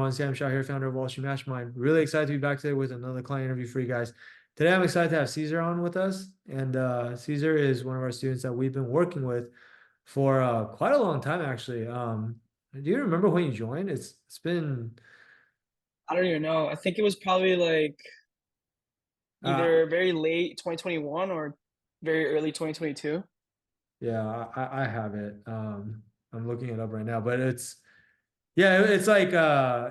everyone. Sam Shaw here, founder of Wall Street Mastermind. Really excited to be back today with another client interview for you guys. Today, I'm excited to have Cesar on with us. And Cesar is one of our students that we've been working with for quite a long time, actually. Do you remember when you joined? It's been I don't even know. I think it was probably like uh, either very late 2021 or very early 2022. yeah, I have it. I'm looking it up right now, but it's like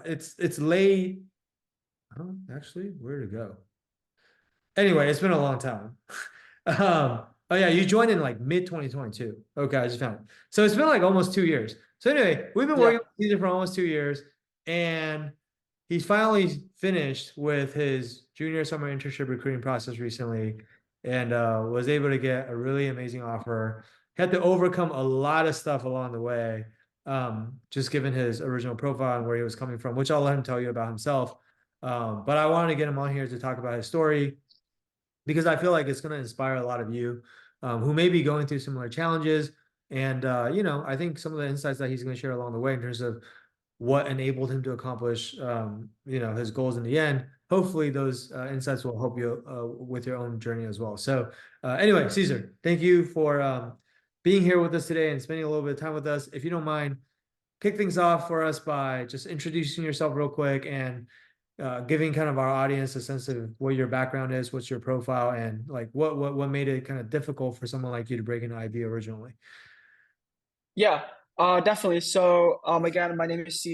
it's late. Oh, actually, where to go? Anyway, it's been a long time. Oh yeah, you joined in like mid 2022. Okay, I just found it. So it's been like almost 2 years. So anyway, we've been working Yeah. with Caesar for almost 2 years, and he's finally finished with his junior summer internship recruiting process recently, and was able to get a really amazing offer. Had to overcome a lot of stuff along the way, just given his original profile and where he was coming from, which I'll let him tell you about himself. But I wanted to get him on here to talk about his story because I feel like it's going to inspire a lot of you who may be going through similar challenges. And, I think some of the insights that he's going to share along the way in terms of what enabled him to accomplish, his goals in the end. Hopefully, those insights will help you with your own journey as well. So, anyway, Caesar, thank you for being here with us today and spending a little bit of time with us. If you don't mind, kick things off for us by just introducing yourself real quick and giving kind of our audience a sense of what your background is, what's your profile, and like what made it kind of difficult for someone like you to break into IB originally. Yeah, definitely. So, again, my name is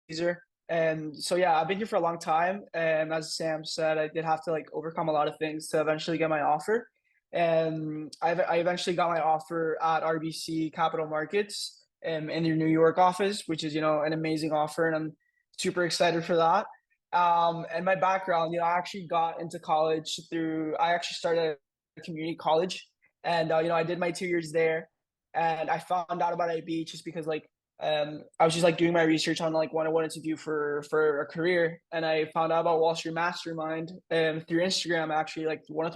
Cesar. And so, yeah, I've been here for a long time. And as Sam said, I did have to like overcome a lot of things to eventually get my offer. And I eventually got my offer at RBC Capital Markets in their New York office, which is, an amazing offer. And I'm super excited for that. And my background, I actually got into college I actually started at a community college. And, I did my 2 years there. And I found out about IB just because, like, I was just like doing my research on like what I wanted to do for a career, and I found out about Wall Street Mastermind through Instagram, actually, like through one of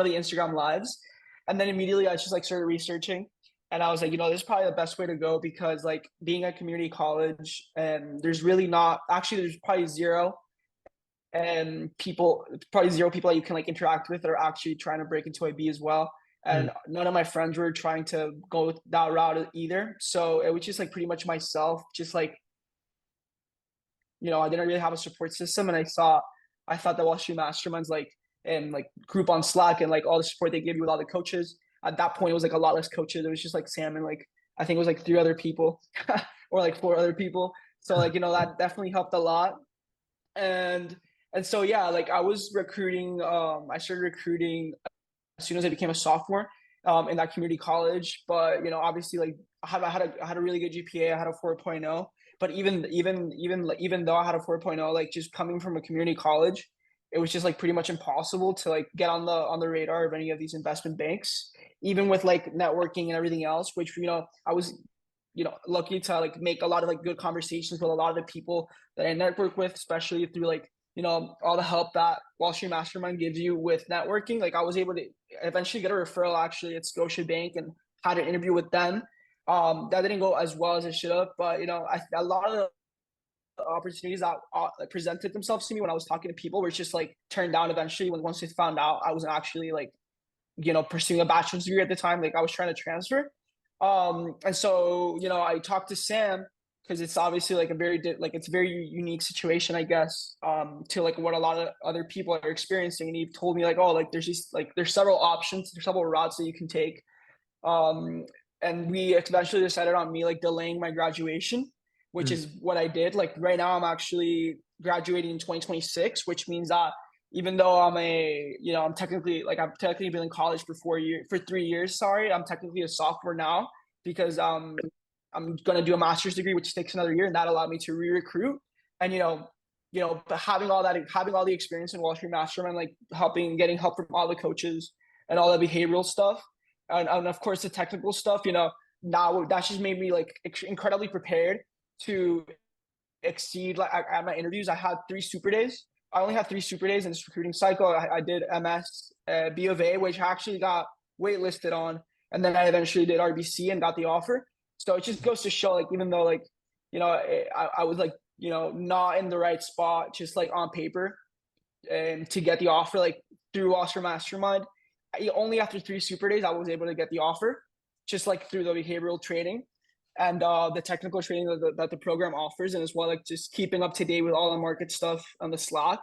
the Instagram lives, and then immediately I just like started researching, and I was like, this is probably the best way to go because like being at community college, and there's really not actually there's probably zero and people probably zero people that you can like interact with that are actually trying to break into IB as well. Mm. And none of my friends were trying to go that route either. So it was just like pretty much myself, just like, I didn't really have a support system. And I thought that Wall Street Masterminds like and like group on Slack and like all the support they give you with all the coaches. At that point, it was like a lot less coaches. It was just like Sam and like I think it was like three other people or like four other people. So like, that definitely helped a lot. And so yeah, like I started recruiting as soon as I became a sophomore in that community college. But obviously, like I had a really good GPA. I had a 4.0. But even though I had a 4.0, like just coming from a community college, it was just like pretty much impossible to like get on the radar of any of these investment banks. Even with like networking and everything else, which I was lucky to like make a lot of like good conversations with a lot of the people that I network with, especially through like all the help that Wall Street Mastermind gives you with networking. Like I was able to eventually get a referral actually at Scotiabank and had an interview with them. That didn't go as well as it should have, but a lot of the opportunities that presented themselves to me when I was talking to people were just like turned down eventually when once they found out I wasn't actually like pursuing a bachelor's degree at the time. Like I was trying to transfer. And so, I talked to Sam because it's obviously like it's a very unique situation, I guess, to like what a lot of other people are experiencing. And he told me like, oh, like there's several options, there's several routes that you can take. Um, and we eventually decided on me like delaying my graduation, which Mm. is what I did. Like right now, I'm actually graduating in 2026, which means that even though I've technically been in college for 4 years, for 3 years, sorry, I'm technically a sophomore now because I'm gonna do a master's degree, which takes another year, and that allowed me to re-recruit. And but having all the experience in Wall Street Mastermind, like getting help from all the coaches and all the behavioral stuff, and of course the technical stuff, now that just made me like incredibly prepared to exceed like at my interviews. I had 3 super days. I only had 3 super days in this recruiting cycle. I did MS, B of A, which I actually got waitlisted on, and then I eventually did RBC and got the offer. So it just goes to show, like, even though like I was like not in the right spot, just like on paper, and to get the offer like through Oscar Mastermind. Only after 3 super days I was able to get the offer, just like through the behavioral training and the technical training that the program offers, and as well like just keeping up to date with all the market stuff on the Slack.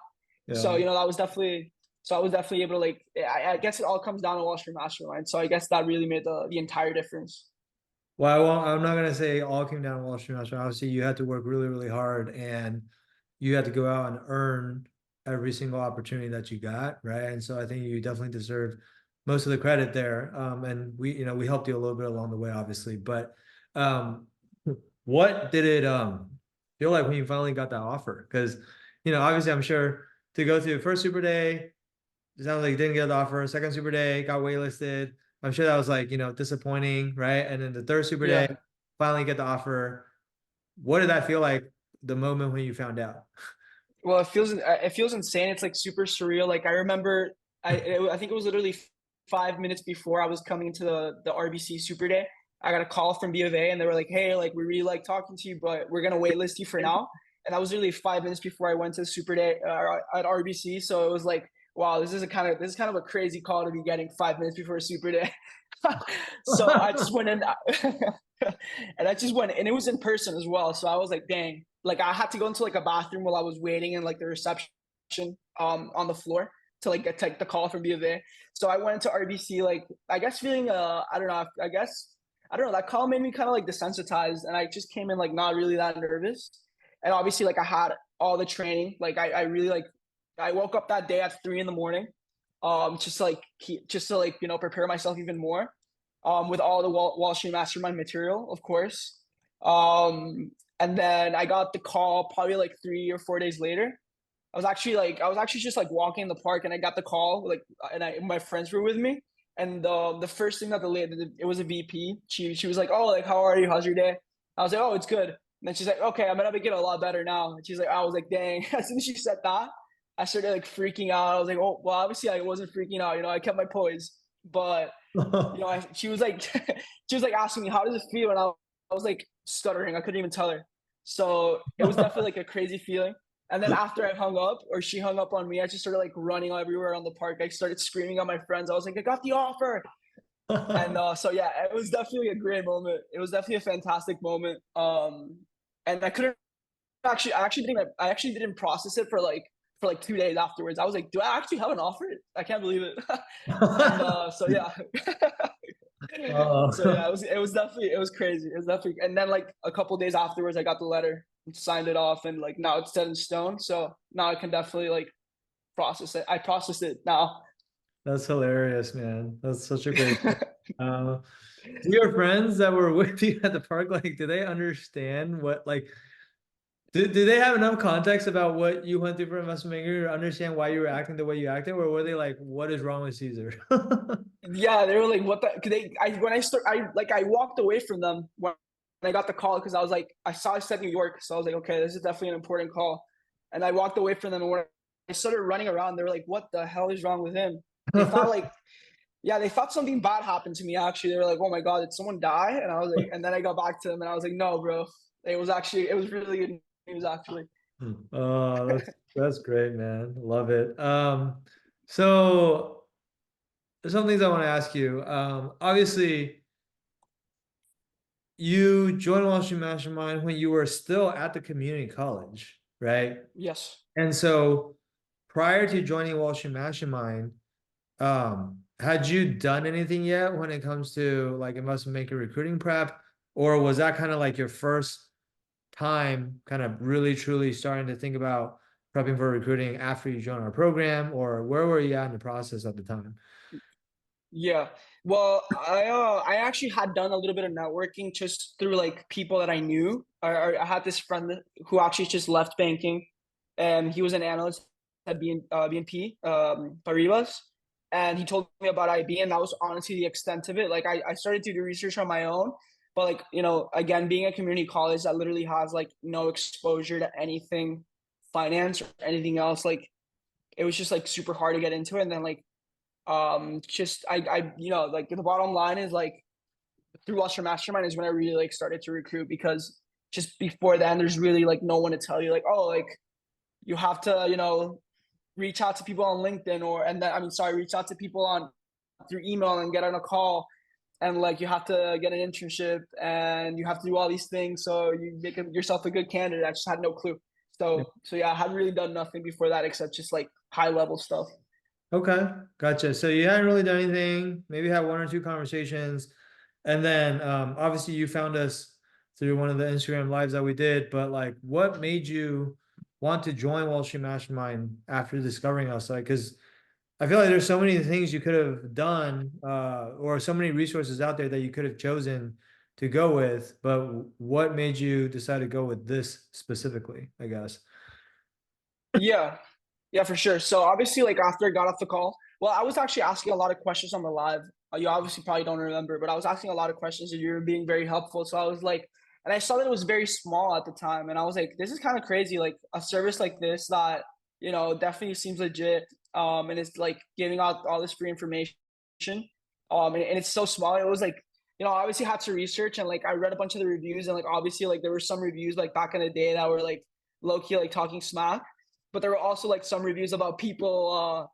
So Yeah. that was definitely. So I was definitely able to like. I guess it all comes down to Wall Street Mastermind. So I guess that really made the entire difference. Well, I won't, I'm not gonna say all came down to Wall Street Master. Obviously, you had to work really, really hard, and you had to go out and earn every single opportunity that you got, right? And so I think you definitely deserve most of the credit there. And we helped you a little bit along the way, obviously. But um, what did it feel like when you finally got that offer? Because obviously, I'm sure to go through the first Super Day, it sounds like you didn't get the offer. Second Super Day, got waitlisted. I'm sure that was like, disappointing, right? And then the third Super Day, Yeah. finally get the offer. What did that feel like the moment when you found out? Well, it feels insane. It's like super surreal. Like I remember, I think it was literally 5 minutes before I was coming to the RBC Super Day. I got a call from B of A, and they were like, "Hey, like we really like talking to you, but we're gonna waitlist you for now." And that was literally 5 minutes before I went to the Super Day at RBC. So it was like, wow, this is kind of a crazy call to be getting 5 minutes before a Super Day. So I just went in, and I just went, and it was in person as well. So I was like, dang, like I had to go into like a bathroom while I was waiting in like the reception on the floor to like get take the call from B of A. So I went into RBC like I guess feeling I don't know, I don't know, that call made me kind of like desensitized, and I just came in like not really that nervous. And obviously like I had all the training. Like I really like I woke up that day at 3 in the morning, just to like prepare myself even more, with all the Wall Street Mastermind material, of course. And then I got the call probably like 3 or 4 days later. I was actually just like walking in the park, and I got the call like, and my friends were with me. And the first thing that the lady, it was a VP. She was like, "Oh, like how are you? How's your day?" I was like, "Oh, it's good." And then she's like, "Okay, I'm gonna be getting a lot better now." And she's like, I was like, "Dang!" As soon as she said that, I started like freaking out. I was like, "Oh, well, obviously I wasn't freaking out. I kept my poise." But she was like, she was like asking me, "How does it feel?" And I was like stuttering. I couldn't even tell her. So it was definitely like a crazy feeling. And then after I hung up, or she hung up on me, I just started like running everywhere on the park. I started screaming at my friends. I was like, "I got the offer!" And so yeah, it was definitely a great moment. It was definitely a fantastic moment. And I couldn't I actually didn't process it for like 2 days afterwards. I was like, "Do I actually have an offer? I can't believe it." And so yeah, so yeah, Oh. it was crazy. It was definitely, and then like a couple days afterwards, I got the letter, signed it off, and like now it's set in stone. So now I can definitely like process it. I processed it now. That's hilarious, man. That's such a great. Uh, do your friends that were with you at the park, like, do they understand what, like, do they have enough context about what you went through for investment banking to understand why you were acting the way you acted, or were they like, what is wrong with Caesar? Yeah, they were like, "What the?" Cause I walked away from them when I got the call, because I was like, I saw I said New York, so I was like, okay, this is definitely an important call. And I walked away from them, and when I started running around, they were like, "What the hell is wrong with him?" They thought like, yeah, they thought something bad happened to me. Actually, they were like, "Oh my god, did someone die?" And I was like, and then I got back to them, and I was like, "No, bro, it was really good news actually." Oh, that's great, man. Love it. So there's some things I want to ask you. Obviously, you joined Wall Street Mastermind when you were still at the community college, right? Yes. And so prior to joining Wall Street Mastermind, had you done anything yet when it comes to like investment banking recruiting prep, or was that kind of like your first time kind of really truly starting to think about prepping for recruiting after you joined our program, or where were you at in the process at the time? Yeah. Well, I actually had done a little bit of networking just through like people that I knew. I had this friend who actually just left banking, and he was an analyst at BNP Paribas, and he told me about IB, and that was honestly the extent of it. Like I started to do research on my own, but like again, being a community college that literally has like no exposure to anything finance or anything else, like it was just like super hard to get into it. And then like just like the bottom line is like through Lustre Mastermind is when I really like started to recruit, because just before then, there's really like no one to tell you like, oh, like you have to, reach out to people on LinkedIn and then, I mean, sorry, reach out to people on through email and get on a call. And like you have to get an internship and you have to do all these things. So you make yourself a good candidate. I just had no clue. So yeah, I hadn't really done nothing before that except just like high level stuff. Okay, gotcha. So you hadn't really done anything, maybe had one or two conversations, and then obviously you found us through one of the Instagram lives that we did. But like, what made you want to join Wall Street Mastermind after discovering us? Like, because I feel like there's so many things you could have done, or so many resources out there that you could have chosen to go with. But what made you decide to go with this specifically, I guess? Yeah. Yeah, for sure. So obviously, like after I got off the call, well, I was actually asking a lot of questions on the live. You obviously probably don't remember, but I was asking a lot of questions and you were being very helpful. So I was like, and I saw that it was very small at the time, and I was like, this is kind of crazy. Like a service like this that definitely seems legit, and it's like giving out all this free information, and it's so small. It was like I obviously had to research and like I read a bunch of the reviews and like obviously like there were some reviews like back in the day that were like low key like talking smack, but there were also like some reviews about people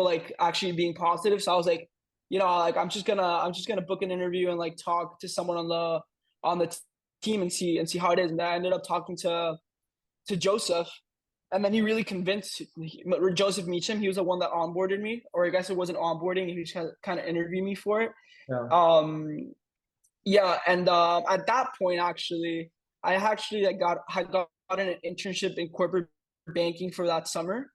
like actually being positive. So I was like, like I'm just gonna book an interview and like talk to someone on the team and see how it is. And then I ended up talking to Joseph, and then he really convinced Joseph Meacham. He was the one that onboarded me, or I guess it wasn't onboarding. He just kind of interviewed me for it. Yeah. Um, yeah, and at that point, actually, I actually like, had gotten an internship in corporate banking for that summer,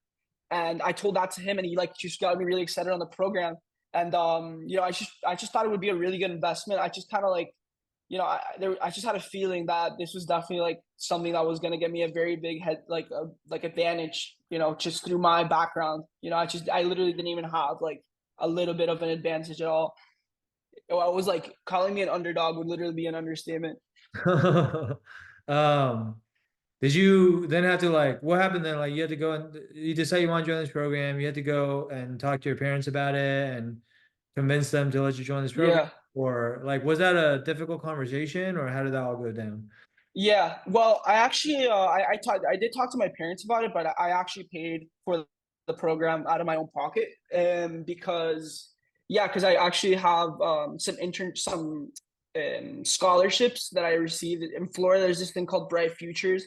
and I told that to him, and he like just got me really excited on the program. And I just thought it would be a really good investment. I just kind of like, I just had a feeling that this was definitely like something that was going to get me a very big head like advantage. Just through my background. I literally didn't even have like a little bit of an advantage at all. I was like calling me an underdog would literally be an understatement. um, did you then have to like what happened then? Like you had to go and you decide you want to join this program, you had to go and talk to your parents about it and convince them to let you join this program? Yeah. Or like was that a difficult conversation or how did that all go down? Yeah, well, I actually, I did talk to my parents about it, but I actually paid for the program out of my own pocket, because I actually have some scholarships that I received in Florida. There's this thing called Bright Futures,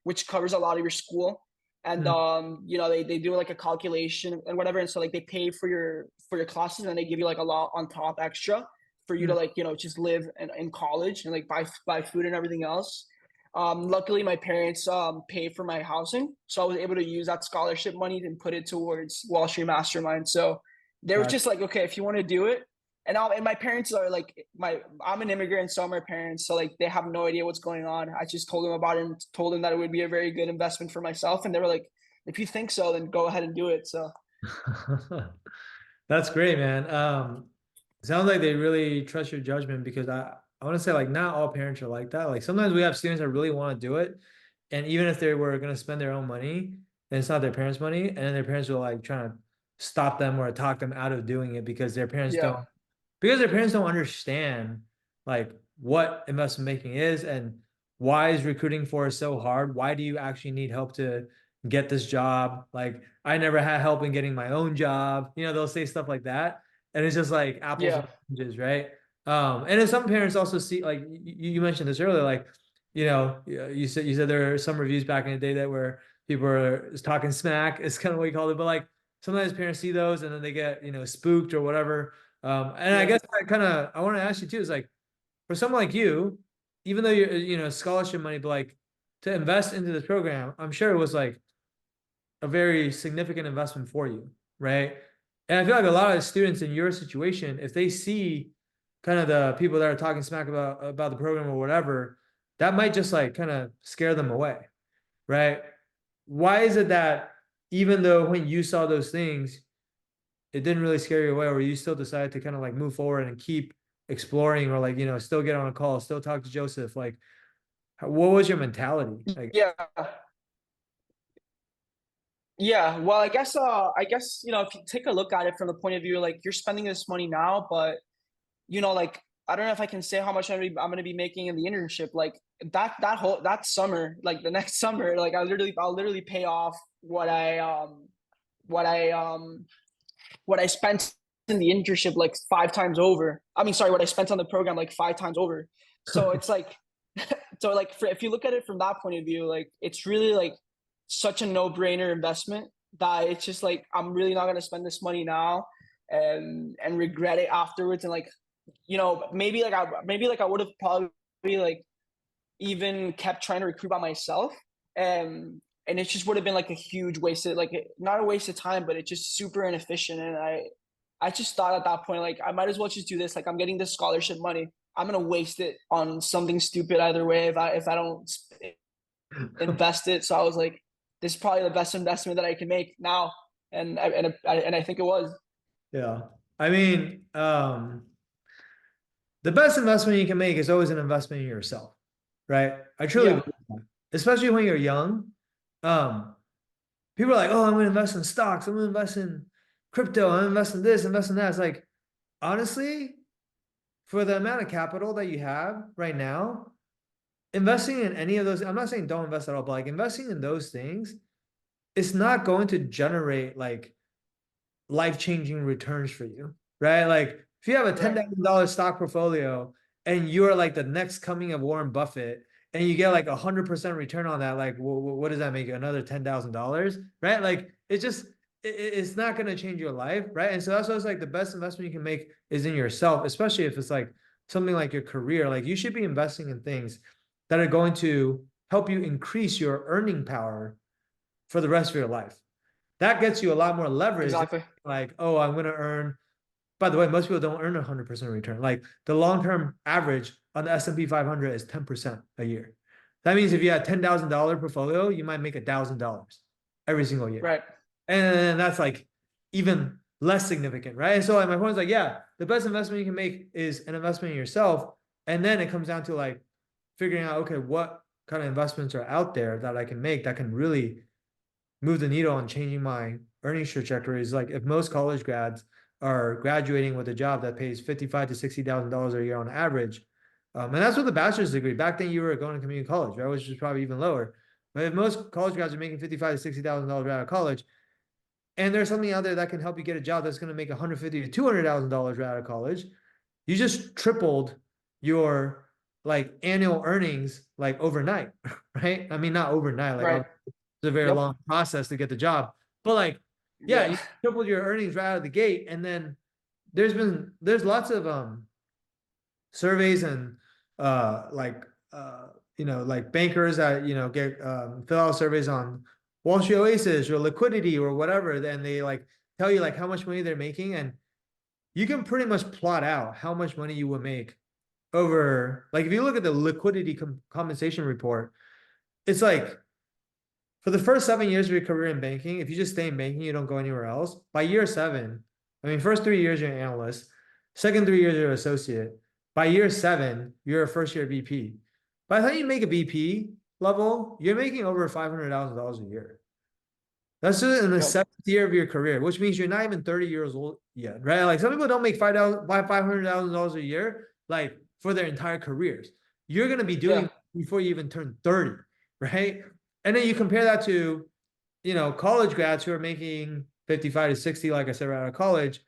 which covers a lot of your school. And Hmm, they do like a calculation and whatever, and so like they pay for your classes and they give you like a lot on top extra for you to hmm, like just live in college and like buy food and everything else. Luckily, my parents pay for my housing, so I was able to use that scholarship money and put it towards Wall Street Mastermind. So they were got just like, okay, if you want to do it, and my parents are like I'm an immigrant, so are my parents, so like they have no idea what's going on. I just told them about it and told them that it would be a very good investment for myself, and they were like, if you think so, then go ahead and do it. So it. That's great, man. Sounds like they really trust your judgment because I want to say like not all parents are like that. Like sometimes we have students that really want to do it, and even if they were going to spend their own money, then it's not their parents' money, and then their parents will like trying to stop them or talk them out of doing it yeah, because their parents don't understand like what investment banking is and why is recruiting for us so hard? Why do you actually need help to get this job? Like I never had help in getting my own job. They'll say stuff like that. And it's just like apples and yeah, oranges, right? And then some parents also see like you mentioned this earlier, like, you said there are some reviews back in the day that where people are talking smack, is kind of what you called it. But like sometimes parents see those and then they get, spooked or whatever. And I yeah, guess I want to ask you too, is like for someone like you, even though you're, scholarship money, but like to invest into this program, I'm sure it was like a very significant investment for you, right? And I feel like a lot of students in your situation, if they see kind of the people that are talking smack about the program or whatever, that might just like kind of scare them away, right? Why is it that even though when you saw those things, it didn't really scare you away, or you still decided to kind of like move forward and keep exploring, or like still get on a call, still talk to Joseph? Like, what was your mentality? Like, yeah. Yeah, well, I guess if you take a look at it from the point of view like you're spending this money now, but like I don't know if I can say how much I'm gonna be making in the internship. Like that summer, like the next summer, like I'll literally pay off what I what I spent in the internship like 5 times over. I mean, sorry, what I spent on the program like 5 times over. So it's like, so like if you look at it from that point of view, like it's really like such a no brainer investment that it's just like I'm really not gonna spend this money now and regret it afterwards. And like, maybe like I would have probably like even kept trying to recruit by myself. And it just would have been like a huge waste of like not a waste of time, but it's just super inefficient. And I just thought at that point, like I might as well just do this. Like I'm getting this scholarship money. I'm gonna waste it on something stupid either way if I don't invest it. So I was like, this is probably the best investment that I can make now, and I think it was. Yeah. I mean, the best investment you can make is always an investment in yourself, right? I truly Yeah, believe that. Especially when you're young. Um, People are like, oh, I'm gonna invest in stocks, I'm gonna invest in crypto, I'm gonna invest in this, invest in that. It's like, honestly, for the amount of capital that you have right now, investing in any of those, I'm not saying don't invest at all, but like investing in those things, it's not going to generate like life-changing returns for you, right? Like if you have a right, $10,000 stock portfolio and you're like the next coming of Warren Buffett and you get like 100% return on that, like what does that make you? Another $10,000, right? Like it's not going to change your life, right? And so that's why it's like the best investment you can make is in yourself, especially if it's like something like your career. Like you should be investing in things that are going to help you increase your earning power for the rest of your life. That gets you a lot more leverage than exactly. like, oh, I'm going to earn. By the way, most people don't earn 100% return. Like the long-term average on the S&P 500 is 10% a year. That means if you had $10,000 portfolio, you might make $1,000 every single year. Right, And that's like even less significant, right? And so like my point is like, yeah, the best investment you can make is an investment in yourself. And then it comes down to like figuring out, okay, what kind of investments are out there that I can make that can really move the needle on changing my earnings trajectory is like if most college grads are graduating with a job that pays 55 to $60,000 a year on average, and that's with a bachelor's degree. Back then, you were going to community college, right, which is probably even lower. But if most college grads are making 55 to $60,000 out of college, and there's something out there that can help you get a job that's going to make 150 to $200,000 out of college, you just tripled your like annual earnings like overnight, right? I mean, not overnight, like right. it's a very Yep. long process to get the job. But like, yeah, Yeah. you tripled your earnings right out of the gate. And then there's lots of surveys and like like bankers that get fill out surveys on Wall Street Oasis or liquidity or whatever. Then they like tell you like how much money they're making, and you can pretty much plot out how much money you would make over like if you look at the liquidity compensation report, it's like for the first 7 years of your career in banking, if you just stay in banking, you don't go anywhere else. By year seven, I mean, first 3 years you're an analyst, second 3 years you're an associate. By year seven, you're a first year VP. By the time you make a VP level, you're making over $500,000 a year. That's just in the Yep. seventh year of your career, which means you're not even 30 years old yet, right? Like some people don't make $500,000 a year, like for their entire careers. You're gonna be doing Yeah. before you even turn 30, right? And then you compare that to, college grads who are making 55 to 60, like I said, right out of college,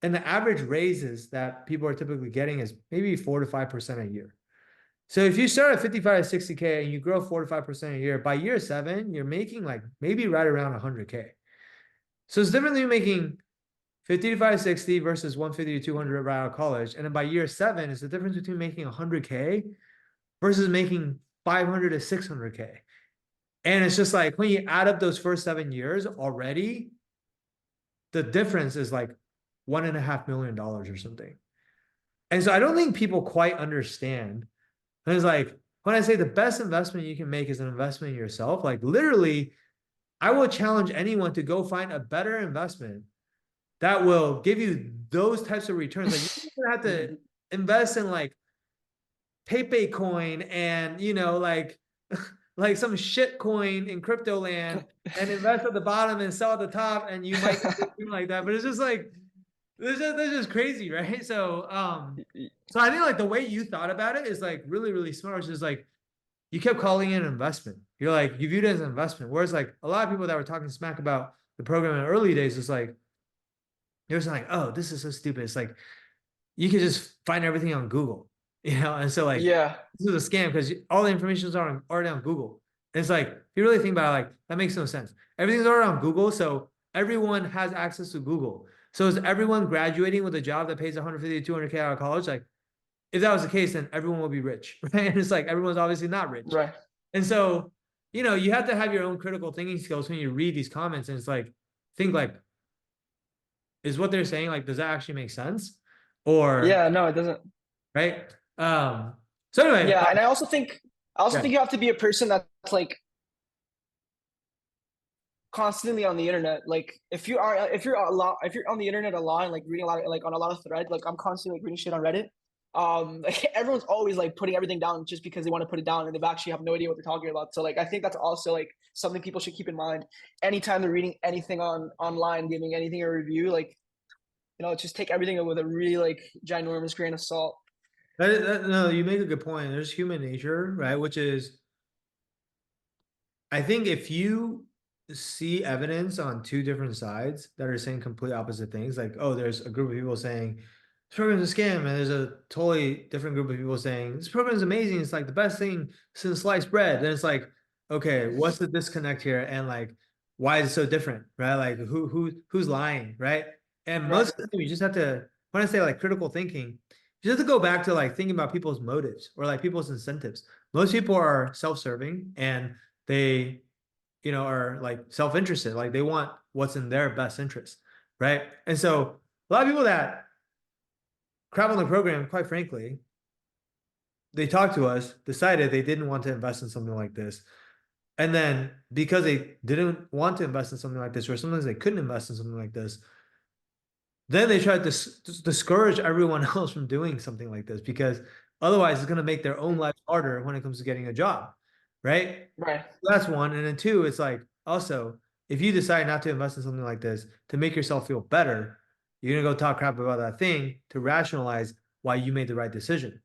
and the average raises that people are typically getting is maybe 4 to 5% a year. So if you start at 55 to 60K and you grow 4 to 5% a year, by year seven, you're making like maybe right around 100K. So it's different than you making 55 to 60 versus 150 to 200 right out of college. And then by year seven, it's the difference between making 100K versus making 500 to 600K. And it's just like when you add up those first 7 years already, the difference is like $1.5 million or something. And so I don't think people quite understand. And it's like when I say the best investment you can make is an investment in yourself, like literally, I will challenge anyone to go find a better investment that will give you those types of returns. Like you don't have to invest in like Pepe coin and like some shit coin in crypto land and invest at the bottom and sell at the top and you might get something like that. But it's just like that's just crazy, right? So I think like the way you thought about it is like really, really smart, which is like you kept calling it an investment. You're like, you viewed it as an investment. Whereas like a lot of people that were talking smack about the program in the early days is like, they're just like, oh, this is so stupid. It's like you can just find everything on Google, And so like Yeah. this is a scam because all the information is already on Google. And it's like if you really think about it, like that makes no sense. Everything's already on Google, so everyone has access to Google. So is everyone graduating with a job that pays 150 to 200K out of college? Like if that was the case, then everyone will be rich, right? And it's like everyone's obviously not rich. Right. And so, you have to have your own critical thinking skills when you read these comments. And it's like, think like, is what they're saying, like, does that actually make sense? Or, Yeah. No, it doesn't. right? So anyway, Yeah, and I also think yeah, you have to be a person that's like constantly on the internet. Like if you're on the internet a lot and like reading a lot of, like on a lot of threads, like I'm constantly like reading shit on Reddit. Like, everyone's always like putting everything down just because they want to put it down and they've actually have no idea what they're talking about. So like I think that's also like something people should keep in mind anytime they're reading anything on online, giving anything a review. Like just take everything with a really like ginormous grain of salt. no, you make a good point. There's human nature, right? Which is I think if you see evidence on two different sides that are saying complete opposite things, like, oh, there's a group of people saying this program's a scam, and there's a totally different group of people saying this program is amazing, it's like the best thing since sliced bread. Then it's like, okay, what's the disconnect here? And like, why is it so different? Right? Like who's lying, right? And most Right. of the time you just have to, when I say like critical thinking, you just have to go back to like thinking about people's motives or like people's incentives. Most people are self-serving and they are like self-interested, like they want what's in their best interest, right? And so a lot of people that crap on the program, quite frankly, they talked to us, decided they didn't want to invest in something like this, and then because they didn't want to invest in something like this, or sometimes they couldn't invest in something like this, then they tried to discourage everyone else from doing something like this because otherwise it's going to make their own life harder when it comes to getting a job, right? Right. That's one. And then two, it's like also, if you decide not to invest in something like this to make yourself feel better, you're gonna go talk crap about that thing to rationalize why you made the right decision,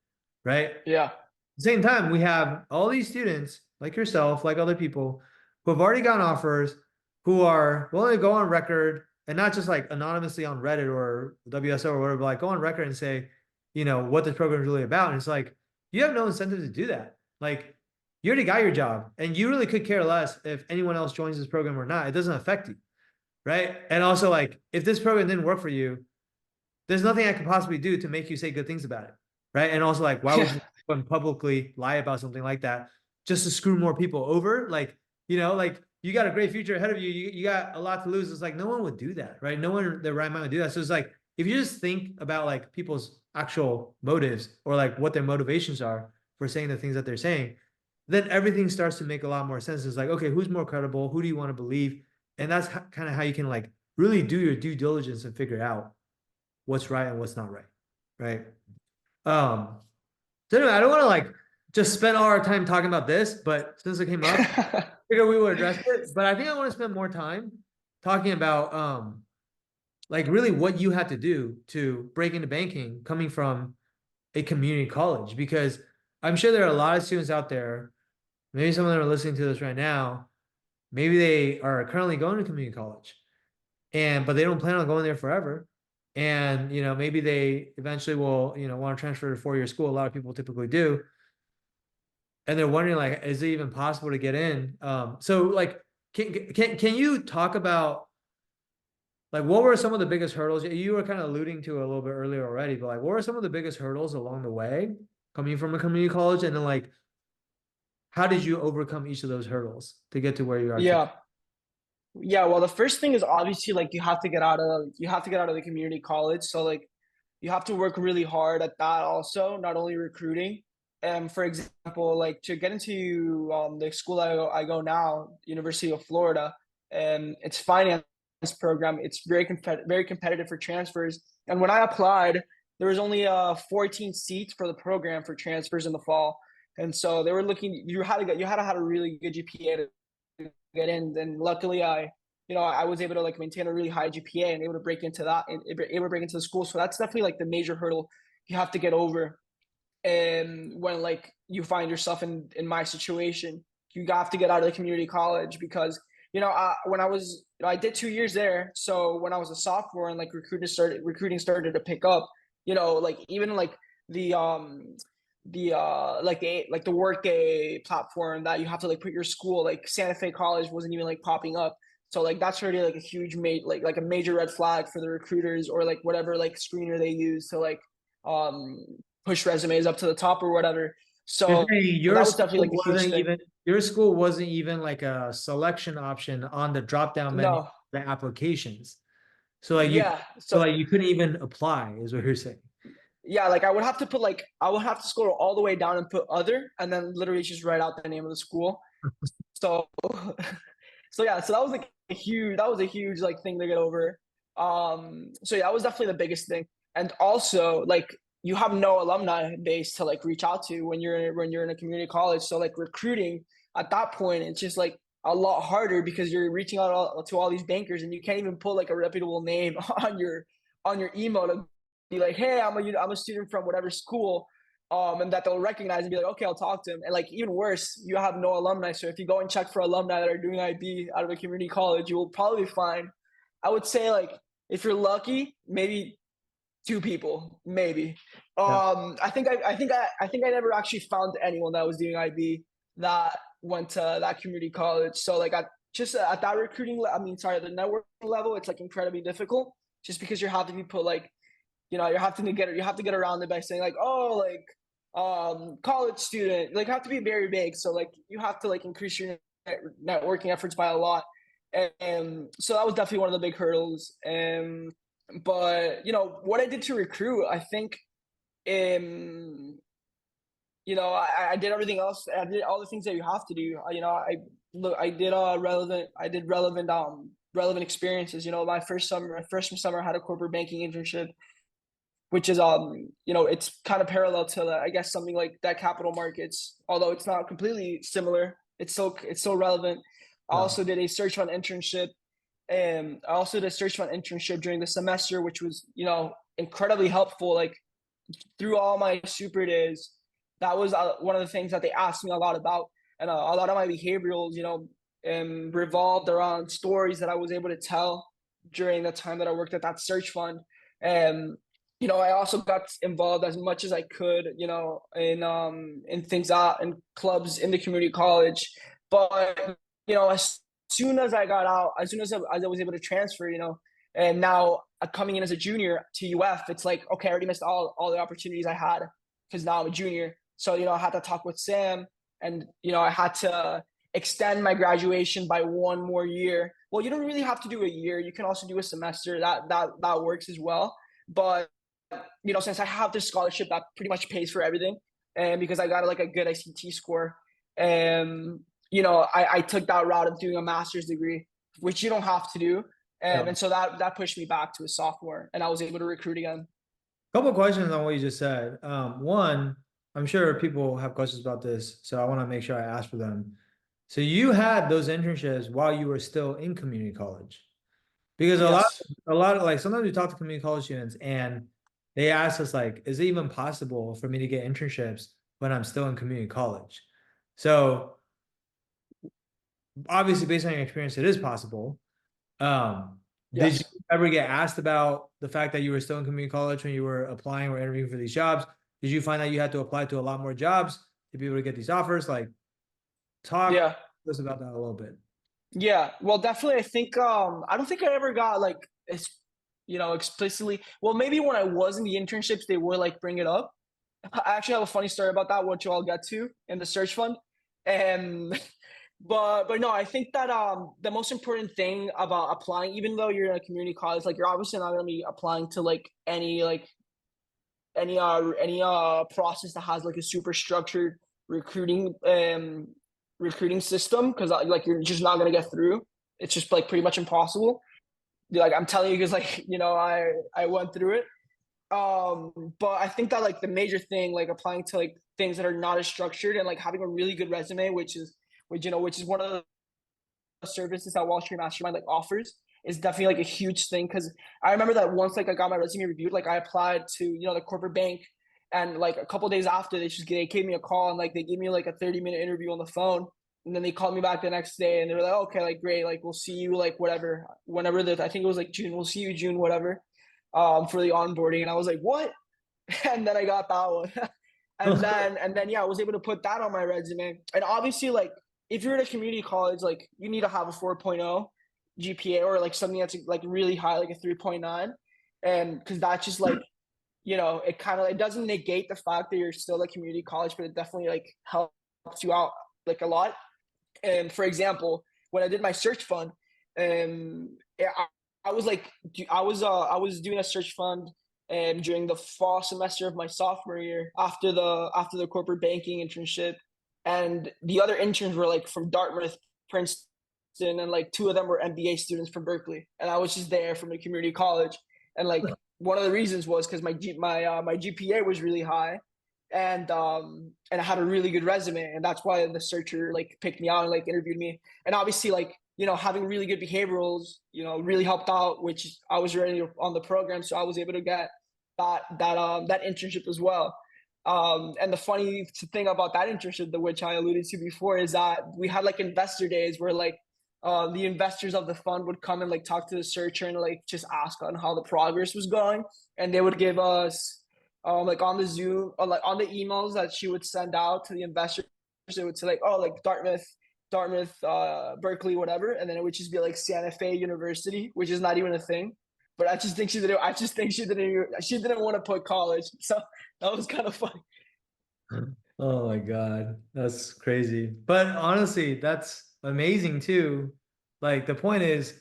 right? At Yeah. the same time, we have all these students like yourself, like other people who have already gotten offers, who are willing to go on record and not just like anonymously on Reddit or WSO or whatever, but like go on record and say, what this program is really about. And it's like, you have no incentive to do that. Like, you already got your job and you really could care less if anyone else joins this program or not. It doesn't affect you. Right. And also, like, if this program didn't work for you, there's nothing I could possibly do to make you say good things about it. Right. And also, like, why would Yeah. you publicly lie about something like that just to screw more people over? Like, like you got a great future ahead of you. You got a lot to lose. It's like no one would do that. Right. No one in their right mind would do that. So it's like if you just think about like people's actual motives or like what their motivations are for saying the things that they're saying, then everything starts to make a lot more sense. It's like, okay, who's more credible? Who do you want to believe? And that's kind of how you can like really do your due diligence and figure out what's right and what's not right. Right. Um, so anyway, I don't want to like just spend all our time talking about this, but since it came up, I figured we would address it. But I think I want to spend more time talking about like really what you had to do to break into banking coming from a community college because I'm sure there are a lot of students out there. Maybe some of them are listening to this right now. Maybe they are currently going to community college but they don't plan on going there forever. And, maybe they eventually will, want to transfer to four-year school. A lot of people typically do. And they're wondering like, is it even possible to get in? So like, can you talk about like, what were some of the biggest hurdles? You were kind of alluding to it a little bit earlier already, but like, what were some of the biggest hurdles along the way coming from a community college? And then like, how did you overcome each of those hurdles to get to where you are today? Yeah. Yeah, well, the first thing is obviously like you have to get out of the community college. So like you have to work really hard at that also, not only recruiting. And for example, like to get into the school I go now, University of Florida, and it's finance program. It's very competitive for transfers. And when I applied, there was only 14 seats for the program for transfers in the fall. And so they were looking. You had to have a really good GPA to get in. And luckily, I was able to like maintain a really high GPA and able to break into that and able to break into the school. So that's definitely like the major hurdle you have to get over. And when like you find yourself in my situation, you have to get out of the community college because when I did 2 years there. So when I was a sophomore and like recruiting started to pick up, like even like the like the workday platform that you have to like put your school, like Santa Fe College wasn't even like popping up. So like that's already like a huge like a major red flag for the recruiters or like whatever like screener they use to like um push resumes up to the top or whatever. You're So saying that was definitely like a huge thing. your school wasn't even like a selection option on the drop down menu of No, the applications. So like you yeah. so So like you couldn't even apply, is what you're saying. yeah, like I would have to scroll all the way down and put other, and then literally just write out the name of the school. So so yeah, so that was a huge like thing to get over. So yeah, that was definitely the biggest thing. And also like you have no alumni base to like reach out to when you're in a community college. So like recruiting at that point, it's just like a lot harder because you're reaching out to all these bankers and you can't even put like a reputable name on your email to be like, hey, I'm a student from whatever school, and that they'll recognize and be like, okay, I'll talk to him. And like even worse, you have no alumni. So if you go and check for alumni that are doing IB out of a community college, you will probably find, I would say like if you're lucky, maybe two people, maybe. Yeah. I think I never actually found anyone that was doing IB that went to that community college. So like at that the networking level, it's like incredibly difficult just because you have to be put like you have to get around it by saying like, oh, like college student, like have to be very big. So like you have to like increase your networking efforts by a lot. And so that was definitely one of the big hurdles. But what I did to recruit, I think um I did everything else. I did all the things that you have to do. I did relevant experiences. My first summer I had a corporate banking internship, which is it's kind of parallel to I guess something like that capital markets, although it's not completely similar. It's still relevant. I Yeah. also did a search fund internship, and I also did a search fund internship during the semester, which was incredibly helpful. Like through all my super days, that was one of the things that they asked me a lot about, and a lot of my behaviorals, revolved around stories that I was able to tell during the time that I worked at that search fund. And I also got involved as much as I could, in things out in clubs in the community college. But as soon as I got out, as I was able to transfer, and now coming in as a junior to UF, it's like, okay, I already missed all the opportunities I had because now I'm a junior. So, I had to talk with Sam, and, I had to extend my graduation by one more year. Well, you don't really have to do a year. You can also do a semester. That works as well. But, since I have this scholarship that pretty much pays for everything, and because I got like a good ICT score, and, I took that route of doing a master's degree, which you don't have to do. Yeah. And so that pushed me back to a sophomore, and I was able to recruit again. Couple questions on what you just said. One, I'm sure people have questions about this, so I want to make sure I ask for them. So you had those internships while you were still in community college, because Yes. a lot of like sometimes we talk to community college students and they ask us like, is it even possible for me to get internships when I'm still in community college? So obviously, based on your experience, it is possible. Um, did you Yes. ever get asked about the fact that you were still in community college when you were applying or interviewing for these jobs? Did you find that you had to apply to a lot more jobs to be able to get these offers? Like, talk Yeah. to us about that a little bit. Yeah. Well, definitely. I think I don't think I ever got like explicitly. Well, maybe when I was in the internships, they would like bring it up. I actually have a funny story about that, which I'll get to in the search fund. And but no, I think that the most important thing about applying, even though you're in a community college, like you're obviously not gonna be applying to like any process that has like a super structured recruiting recruiting system, because like you're just not gonna get through. It's just like pretty much impossible. Like I'm telling you, because like I went through it. But I think that like the major thing, like applying to like things that are not as structured and like having a really good resume, which is one of the services that Wall Street Mastermind like offers, is definitely like a huge thing. Because I remember that once like I got my resume reviewed, like I applied to the corporate bank, And like a couple days after, they gave me a call and like they gave me like a 30-minute interview on the phone. And then they called me back the next day and they were like, okay, like great, like we'll see you like whatever, whenever I think it was like June, we'll see you June, whatever, for the onboarding. And I was like, what? And then I got that one. And then yeah, I was able to put that on my resume. And obviously, like if you're at a community college, like you need to have a 4.0 GPA or like something that's like really high, like a 3.9. And because that's just like, it kind of, it doesn't negate the fact that you're still a community college, but it definitely like helps you out like a lot. And for example, when I did my search fund, yeah, I was like, I was doing a search fund during the fall semester of my sophomore year after the corporate banking internship, and the other interns were like from Dartmouth, Princeton, and like two of them were MBA students from Berkeley, and I was just there from a community college, and like one of the reasons was because my GPA was really high, and I had a really good resume, and that's why the searcher like picked me out and like interviewed me. And obviously, like having really good behaviorals, really helped out, which I was already on the program, so I was able to get that internship as well. And the funny thing about that internship, which I alluded to before, is that we had like investor days where like the investors of the fund would come and like talk to the searcher and like just ask on how the progress was going, and they would give us like on the Zoom or like on the emails that she would send out to the investors, it would say like, oh, like Dartmouth, Berkeley, whatever, and then it would just be like Santa Fe University, which is not even a thing. But I just think she didn't. I just think she didn't want to put college, so that was kind of funny. Oh my God, that's crazy. But honestly, that's amazing too. Like the point is,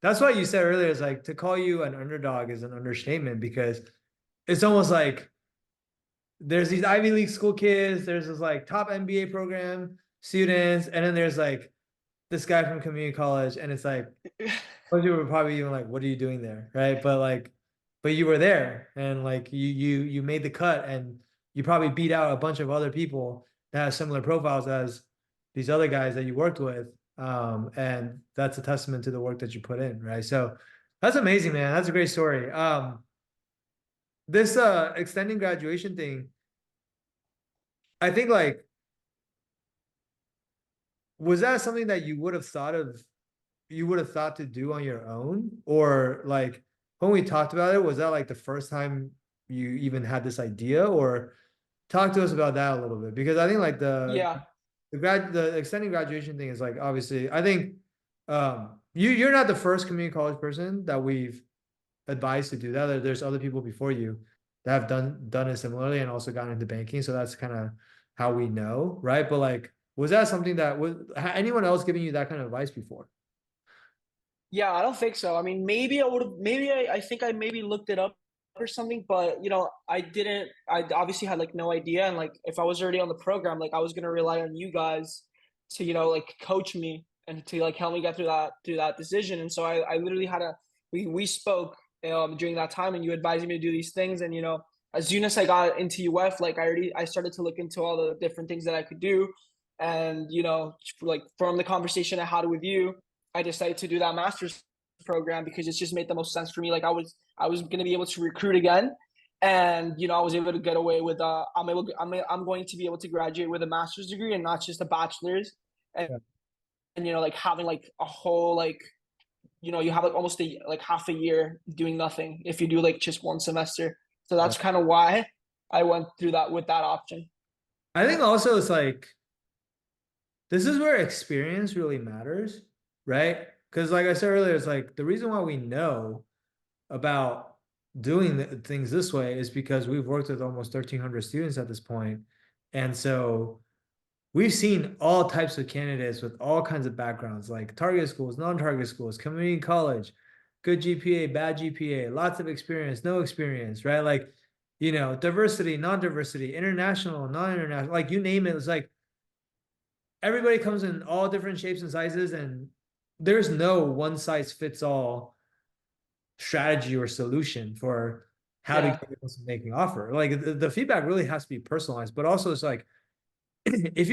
that's what you said earlier, is like to call you an underdog is an understatement because it's almost like there's these Ivy League school kids, there's this like top MBA program students, and then there's like this guy from community college, and it's like most people were probably even like, "What are you doing there?" Right? But you were there, and like you made the cut, and you probably beat out a bunch of other people that have similar profiles as these other guys that you worked with, and that's a testament to the work that you put in, right? So that's amazing, man. That's a great story. This extending graduation thing, I think like was that something that you would have thought to do on your own? Or like when we talked about it, was that like the first time you even had this idea? Or talk to us about that a little bit because I think like Yeah, the extending graduation thing is like obviously I think you're not the first community college person that we've advised to do that. There's other people before you that have done it similarly and also gotten into banking. So that's kind of how we know, right? But like, was that something that was anyone else giving you that kind of advice before? yeah, I don't think so. I mean, maybe I would have. Maybe I think I maybe looked it up or something, but I didn't. I obviously had like no idea, and like if I was already on the program, like I was gonna rely on you guys to like coach me and to like help me get through that decision. And so I literally had a we spoke during that time, and you advised me to do these things, and as soon as I got into UF, like I started to look into all the different things that I could do, and like from the conversation I had with you, I decided to do that master's program because it just made the most sense for me. Like I was going to be able to recruit again, and I was able to get away with I'm going to be able to graduate with a master's degree and not just a bachelor's, and Yeah. like having like a whole like you have like almost like half a year doing nothing if you do like just one semester. So Yeah. that's kind of why I went through that with that option. I think also it's like this is where experience really matters, right? Because like I said earlier, it's like the reason why we know about doing things this way is because we've worked with almost 1,300 students at this point. And so we've seen all types of candidates with all kinds of backgrounds, like target schools, non-target schools, community college, good GPA, bad GPA, lots of experience, no experience, right? Like, diversity, non-diversity, international, non-international, like you name it. It's like everybody comes in all different shapes and sizes, and there's no one size fits all strategy or solution for how to Yeah. get people to make an offer. Like the feedback really has to be personalized, but also it's like if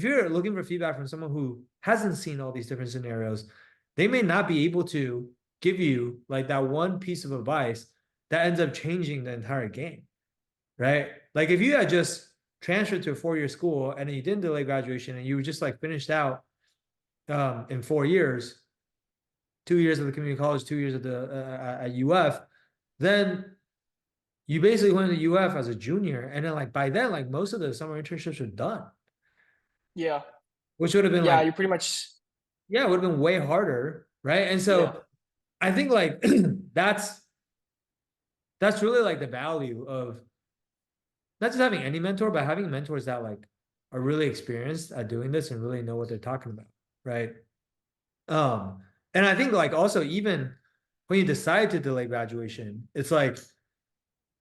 you're looking for feedback from someone who hasn't seen all these different scenarios, they may not be able to give you like that one piece of advice that ends up changing the entire game. right? Like if you had just transferred to a 4-year school and then you didn't delay graduation and you just like finished out in 4 years, 2 years of the community college, 2 years at the at UF, then you basically went to UF as a junior, and then like by then, like most of the summer internships are done, Yeah. which would have been Yeah. like, You're pretty much. yeah, it would have been way harder, right? And Yeah. so I think like that's that's really like the value of not just having any mentor, but having mentors that like are really experienced at doing this and really know what they're talking about, right? And I think like also even when you decide to delay graduation, it's like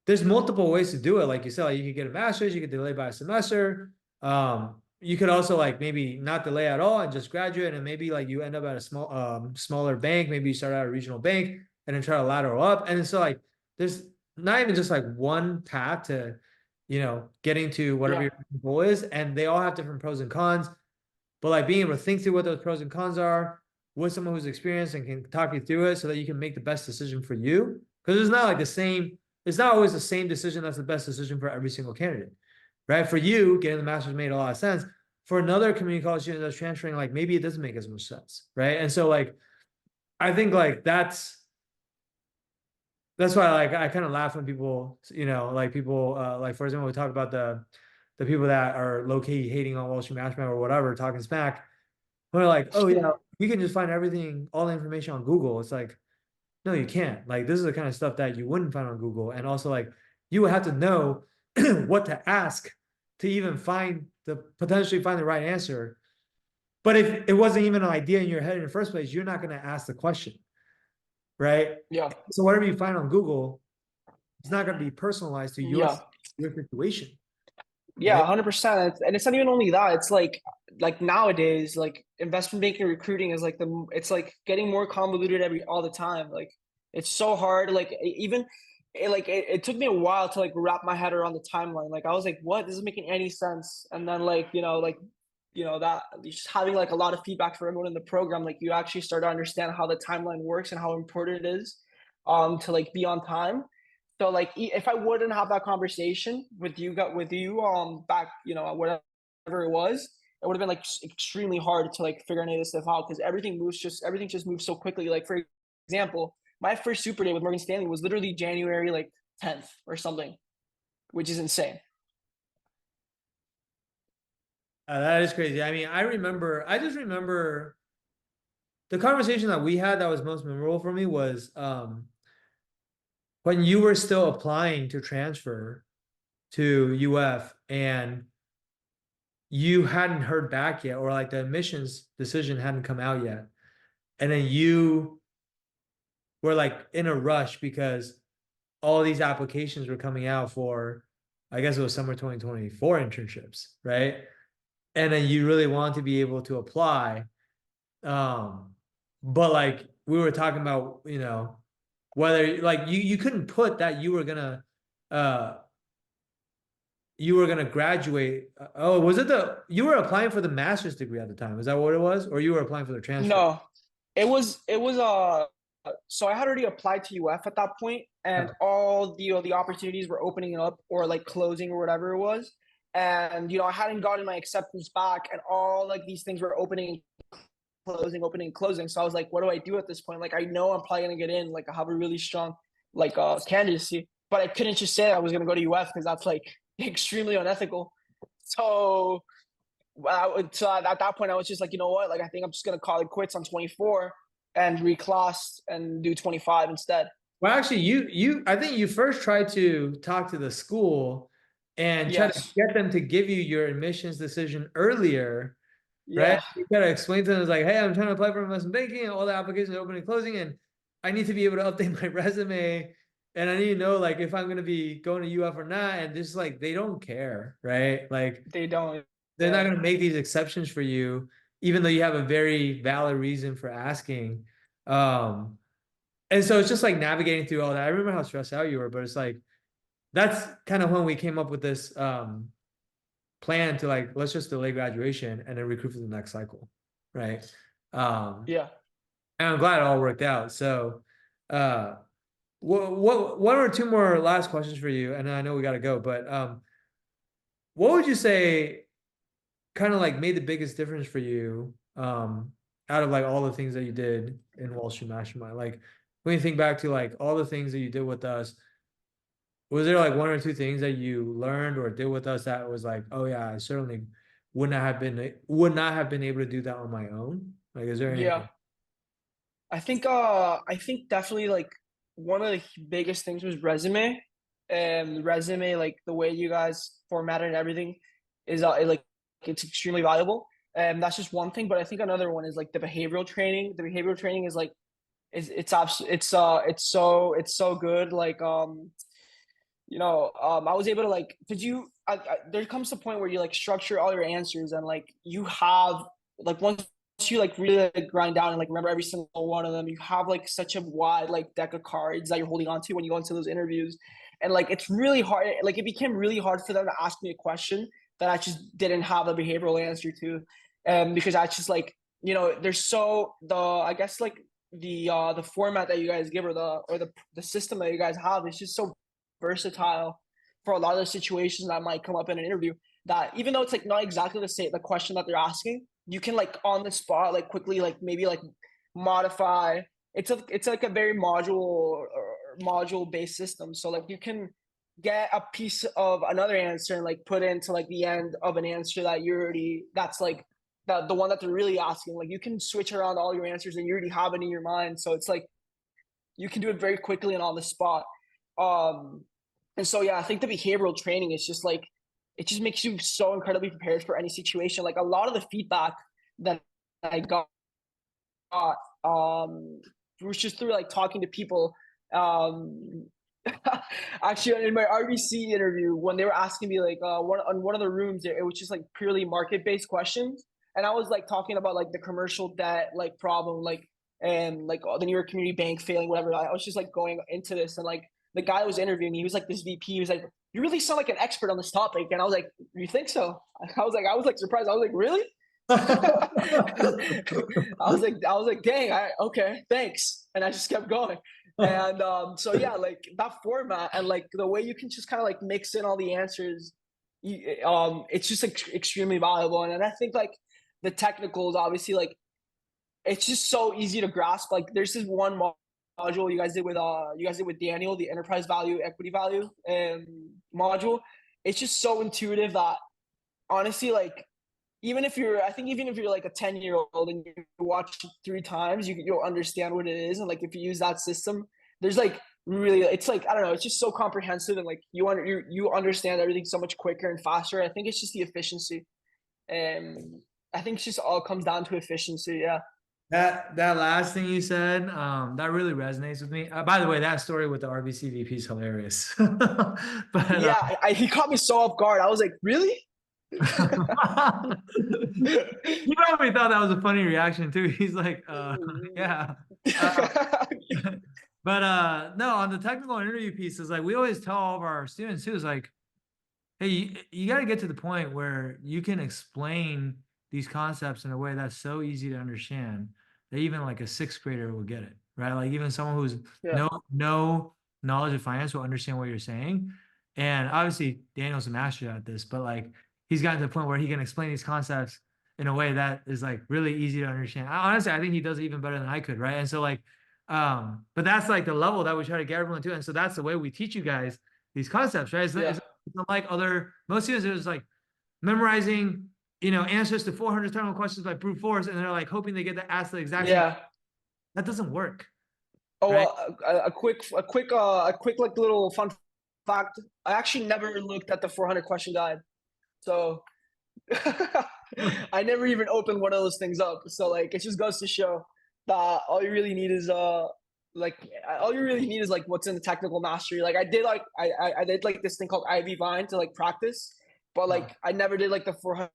there's multiple ways to do it. Like you said, like you could get a master's, you could delay by a semester. You could also like maybe not delay at all and just graduate, and maybe like you end up at a smaller bank. Maybe you start at a regional bank and then try to lateral up. And so like there's not even just like one path to, getting to whatever Yeah. your goal is, and they all have different pros and cons. But like being able to think through what those pros and cons are with someone who's experienced and can talk you through it so that you can make the best decision for you. Because it's not like the same, it's not always the same decision that's the best decision for every single candidate. Right. For you, getting the master's made a lot of sense. For another community college student that's transferring, like maybe it doesn't make as much sense. Right. And so like I think like that's why like I kind of laugh when people, like people like for example, we talk about the people that are low key hating on Wall Street Matchman or whatever, talking smack. We're like, oh yeah, we can just find everything, all the information on Google. It's like, no, you can't. Like, this is the kind of stuff that you wouldn't find on Google. And also, like, you would have to know what to ask to even potentially find the right answer. But if it wasn't even an idea in your head in the first place, you're not going to ask the question, right? Yeah. So whatever you find on Google, it's not going to be personalized to Yeah. your situation, Yeah, right? 100%. And it's not even only that. It's like nowadays, like investment banking recruiting is like it's like getting more convoluted all the time. Like it's so hard. Like even it took me a while to like wrap my head around the timeline. Like I was like, what? This isn't making any sense. And then that just having like a lot of feedback for everyone in the program, like you actually start to understand how the timeline works and how important it is to like be on time. So like if I wouldn't have that conversation with you back, whatever it was, it would have been like extremely hard to like figure any of this stuff out because everything just moves so quickly. Like for example, my first super day with Morgan Stanley was literally January like 10th or something, which is insane. That is crazy. I mean, I just remember the conversation that we had that was most memorable for me was when you were still applying to transfer to UF and you hadn't heard back yet, or like the admissions decision hadn't come out yet. And then you were like in a rush because all these applications were coming out for, I guess it was summer 2024 internships, right? And then you really want to be able to apply. Um, but like we were talking about, whether like you couldn't put that uh you were gonna graduate. Oh, was it you were applying for the master's degree at the time? Is that what it was? Or you were applying for the transfer? No, it was so I had already applied to UF at that point, and all the opportunities were opening up or like closing or whatever it was. And I hadn't gotten my acceptance back, and all like these things were closing, opening, closing. So I was like, what do I do at this point? Like I know I'm probably gonna get in, like I have a really strong like candidacy, but I couldn't just say I was gonna go to UF because that's like extremely unethical. So so at that point, I was just like, you know what? Like, I think I'm just gonna call it quits on 24 and reclass and do 25 instead. Well, actually, I think you first tried to talk to the school and try to Yes. get them to give you your admissions decision earlier, right? Yeah. You gotta explain to them, it's like, hey, I'm trying to apply for investment banking, and all the applications are open and closing, and I need to be able to update my resume, and I need to know like if I'm gonna be going to UF or not, and just like they don't care, right? Like They don't. they're not Yeah. gonna make these exceptions for you, even though you have a very valid reason for asking. Um, and so it's just like navigating through all that. I remember how stressed out you were, but it's like that's kind of when we came up with this plan to like let's just delay graduation and then recruit for the next cycle, right? Um, Yeah. and I'm glad it all worked out. So, uh, what one or two more last questions for you, and I know we got to go, but what would you say kind of like made the biggest difference for you out of like all the things that you did in Wall Street Mastermind? Like when you think back to like all the things that you did with us, was there like one or two things that you learned or did with us that was like, oh yeah, I certainly would not have been able to do that on my own? Like, is there Yeah, anything? I think definitely like one of the biggest things was resume, and resume, like the way you guys formatted and everything is like it's extremely valuable. And that's just one thing, but I think another one is like the behavioral training. The behavioral training is like it's so good. Like I was able to like, did you, there comes a point where you like structure all your answers, and like you have, like once you like really like, grind down and like remember every single one of them, you have like such a wide like deck of cards that you're holding on to when you go into those interviews. And like, it's really hard. Like it became really hard for them to ask me a question that I just didn't have a behavioral answer to. Because I just like, there's I guess like the format that you guys give, or the system that you guys have is just so versatile for a lot of the situations that might come up in an interview, that even though it's like not exactly the question that they're asking, you can like on the spot like quickly like maybe like modify. It's like a very module based system, so like you can get a piece of another answer and like put into like the end of an answer that you already, that's like the one that they're really asking. Like you can switch around all your answers and you already have it in your mind, so it's like you can do it very quickly and on the spot. Um, and so yeah, I think the behavioral training is just like, it just makes you so incredibly prepared for any situation. Like a lot of the feedback that I got was just through like talking to people. Um, Actually, in my RBC interview, when they were asking me like on one of the rooms, it was just like purely market based questions, and I was like talking about like the commercial debt like problem, like and like the New York Community Bank failing, whatever. I was just like going into this, and like the guy that was interviewing me, he was like this VP. He was like, "You really sound like an expert on this topic," and I was like, "You think so?" I was like surprised. I was like, "Really?" I was like, dang, okay, thanks, and I just kept going. And so yeah, like that format and like the way you can just kind of like mix in all the answers, it's just like, extremely valuable. And I think like the technicals, obviously, like it's just so easy to grasp. Like there's this one module you guys did with Daniel, the enterprise value, equity value module. It's just so intuitive that honestly, like even if you're like a 10-year-old and you watch it 3 times, you'll understand what it is. And like if you use that system, there's like really, it's like I don't know, it's just so comprehensive, and like you understand everything so much quicker and faster. I think it's just the efficiency, and I think it's just all comes down to efficiency. Yeah. That last thing you said, that really resonates with me. By the way, that story with the RBC VP is hilarious. But Yeah, he caught me so off guard. I was like, really? he probably thought that was a funny reaction too. He's like, yeah. Uh, but no, on the technical interview piece, is like we always tell all of our students too, is like, hey, you got to get to the point where you can explain these concepts in a way that's so easy to understand that even like a sixth grader will get it, right? Like even someone who's Yeah. no knowledge of finance will understand what you're saying. And obviously Daniel's a master at this, but like he's gotten to the point where he can explain these concepts in a way that is like really easy to understand. Honestly, I think he does it even better than I could, right? And so like, but that's like the level that we try to get everyone to, and so that's the way we teach you guys these concepts, right? Yeah. It's not like other most students it was like memorizing, answers to 400 terminal questions by brute force, and they're like hoping they get to ask the exact same. Yeah. That doesn't work, Oh, right? a quick like little fun fact. I actually never looked at the 400 question guide, so I never even opened one of those things up. So like, it just goes to show that all you really need is like all you really need is like what's in the technical mastery. Like I did like this thing called Ivy Vine to like practice, but Uh, like I never did like the 400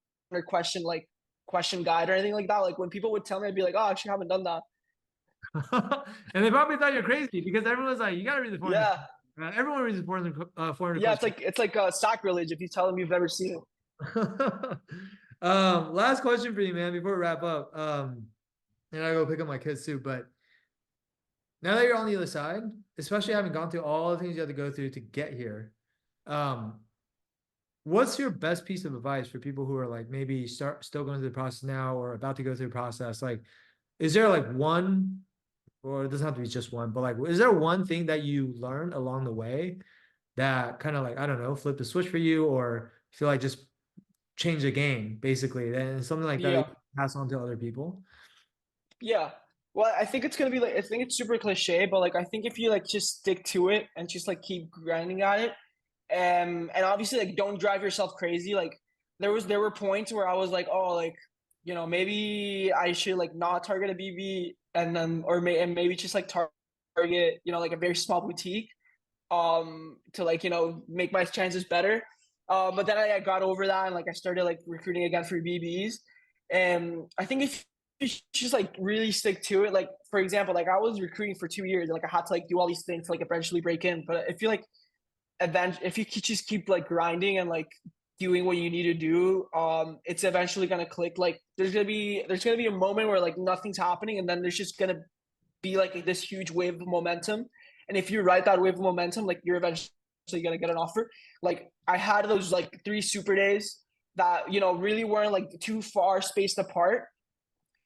question guide or anything like that. Like when people would tell me, I'd be like, oh, I actually haven't done that. and they probably thought you're crazy because everyone's like, you got to read the 400. Yeah, Everyone reads the 400 yeah. questions. It's like sacrilege if you tell them you've never seen it. Last question for you, man, before we wrap up. And I go pick up my kids too, but now that you're on the other side, especially having gone through all the things you had to go through to get here, um, what's your best piece of advice for people who are like maybe still going through the process now or about to go through the process? Like, is there like one, or it doesn't have to be just one, but like, is there one thing that you learned along the way that kind of like, I don't know, flip the switch for you, or feel like just change the game basically, and something like that that you Yeah. can pass on to other people? Yeah. Well, I think it's gonna be like I think it's super cliche, but like I think if you like just stick to it and just like keep grinding at it, and obviously like don't drive yourself crazy. Like there were points where I was like, oh, like maybe I should like not target a BB and then and maybe just like target like a very small boutique to like make my chances better. But then I got over that and like I started like recruiting again for BBs, and I think if you just like really stick to it, like for example, like I was recruiting for 2 years and like I had to like do all these things to like eventually break in. But if you like if you just keep like grinding and like doing what you need to do, it's eventually gonna click. Like there's gonna be a moment where like nothing's happening, and then there's just gonna be like this huge wave of momentum. And if you ride that wave of momentum, like you're eventually gonna get an offer. Like I had those like 3 super days that really weren't like too far spaced apart,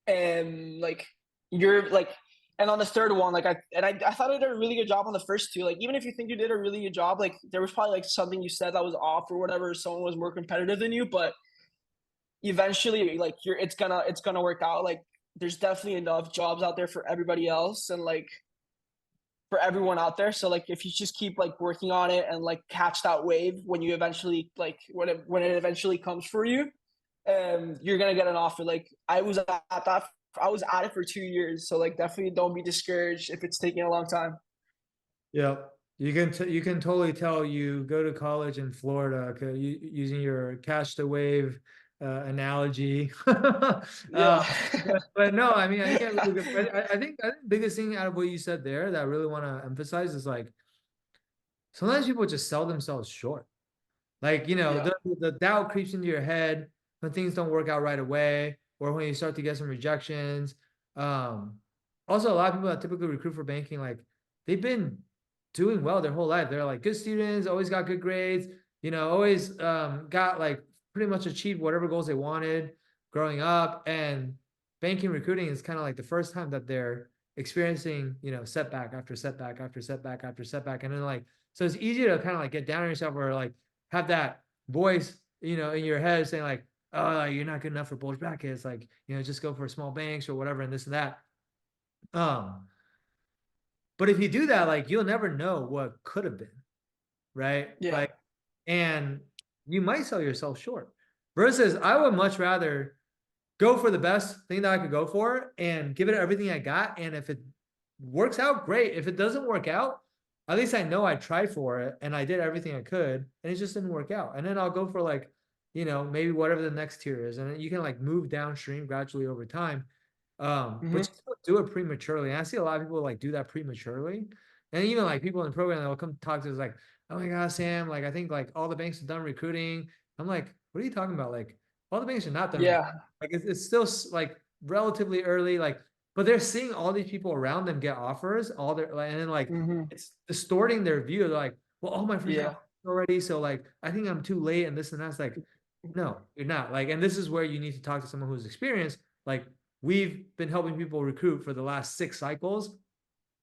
and like you're like, and on the third one, like I thought I did a really good job on the first two. Like even if you think you did a really good job, like there was probably like something you said that was off or whatever. Someone was more competitive than you, but eventually, like it's gonna work out. Like there's definitely enough jobs out there for everybody else, and like for everyone out there. So like if you just keep like working on it and like catch that wave when you eventually like when it eventually comes for you, you're gonna get an offer. Like I was at it for 2 years, so like definitely don't be discouraged if it's taking a long time. Yep. You can totally tell you go to college in Florida, using your cash to wave analogy. Yeah. But no, I mean, I think I really good. I think the biggest thing out of what you said there that I really want to emphasize is like sometimes people just sell themselves short. Like, Yeah. the doubt creeps into your head when things don't work out right away, or when you start to get some rejections. Um, Also, a lot of people that typically recruit for banking, like they've been doing well their whole life. They're like good students, always got good grades, always got like pretty much achieved whatever goals they wanted growing up. And banking recruiting is kind of like the first time that they're experiencing, setback after setback after setback after setback. And then like, so it's easy to kind of like get down on yourself or like have that voice, in your head saying like, oh, you're not good enough for bulge brackets. Like, just go for small banks or whatever and this and that. Um, but if you do that, like you'll never know what could have been, right? Yeah. Like, and you might sell yourself short. Versus, I would much rather go for the best thing that I could go for and give it everything I got. And if it works out, great. If it doesn't work out, at least I know I tried for it and I did everything I could and it just didn't work out. And then I'll go for like, maybe whatever the next tier is. And then you can like move downstream gradually over time. But Hmm. just don't do it prematurely. And I see a lot of people like do that prematurely. And even like people in the program that will come talk to us like, oh my God, Sam, like I think like all the banks have done recruiting. I'm like, what are you talking about? Like all the banks are not done recruiting. Yeah. Like it's still like relatively early, like, but they're seeing all these people around them get offers, all their and then like Hmm. it's distorting their view. They're like, well, all my friends Yeah. got already, so like I think I'm too late and this and that's like, no, you're not. Like, and this is where you need to talk to someone who's experienced. Like we've been helping people recruit for the last 6 cycles,